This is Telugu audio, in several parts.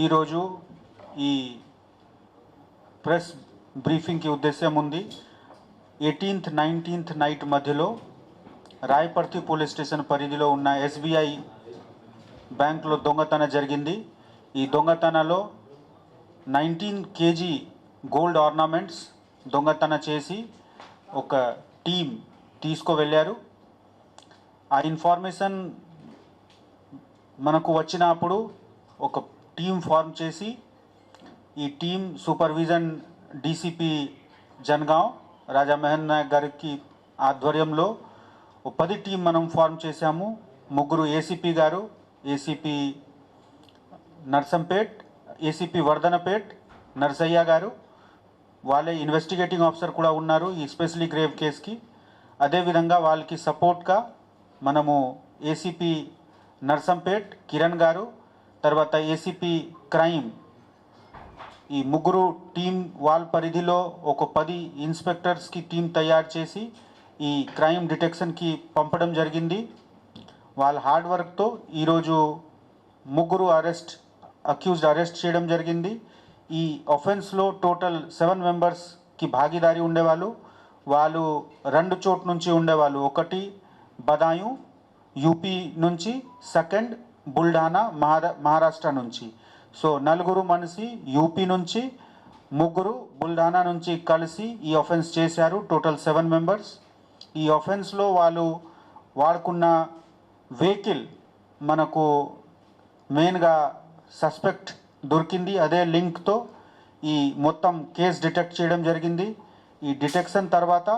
ఈరోజు ఈ ప్రెస్ బ్రీఫింగ్కి ఉద్దేశం ఉంది. 18th 19th నైట్ మధ్యలో రాయపర్తి పోలీస్ స్టేషన్ పరిధిలో ఉన్న ఎస్బీఐ బ్యాంకులో దొంగతనం జరిగింది. ఈ దొంగతనంలో 19 kg గోల్డ్ ఆర్నమెంట్స్ దొంగతనం చేసి ఒక టీం తీసుకువెళ్ళారు. ఆ ఇన్ఫర్మేషన్ మనకు వచ్చినప్పుడు ఒక టీం ఫార్మ్ చేసి ఈ టీం సూపర్విజన్ డీసీపీ జనగాం రాజా మహేంద్ర నాయక్ గారికి ఆధ్వర్యంలో 10 టీం మనం ఫార్మ్ చేశాము. 3 ఏసీపీ గారు, ఏసీపీ నర్సంపేట్, ఏసీపీ వర్ధనపేట్ నర్సయ్య గారు, వాళ్ళే ఇన్వెస్టిగేటింగ్ ఆఫీసర్ కూడా ఉన్నారు ఈ స్పెషలీ గ్రేవ్ కేసుకి. అదేవిధంగా వాళ్ళకి సపోర్ట్గా మనము ఏసీపీ నర్సంపేట్ కిరణ్ గారు, తర్వాత ఏసీపీ క్రైమ్, ఈ 3 టీం వాళ్ళ పరిధిలో ఒక 10 ఇన్స్పెక్టర్స్కి టీం తయారు చేసి ఈ క్రైమ్ డిటెక్షన్కి పంపడం జరిగింది. వాళ్ళ హార్డ్ వర్క్తో ఈరోజు 3 అక్యూజ్డ్ అరెస్ట్ చేయడం జరిగింది. ఈ ఒఫెన్స్లో టోటల్ 7 మెంబర్స్కి భాగీదారి ఉండేవాళ్ళు. వాళ్ళు 2 చోట్ల నుంచి ఉండేవాళ్ళు. ఒకటి బదాయూं యూపీ నుంచి, సెకండ్ బుల్డానా మహారాష్ట్ర నుంచి. సో 4 మనిషి యూపీ నుంచి, 3 బుల్డానా నుంచి కలిసి ఈ ఒఫెన్స్ చేశారు. Total 7 members. ఈ ఒఫెన్స్లో వాళ్ళు వాడుకున్న వెహికల్ మనకు మెయిన్గా సస్పెక్ట్ దొరికింది. అదే లింక్తో ఈ మొత్తం కేసు డిటెక్ట్ చేయడం జరిగింది. ఈ డిటెక్షన్ తర్వాత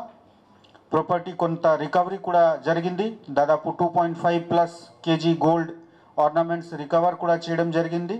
ప్రాపర్టీ కొంత రికవరీ కూడా జరిగింది. దాదాపు 2.5+ kg గోల్డ్ ఆర్నమెంట్స్ రికవర్ కూడా చేయడం జరిగింది.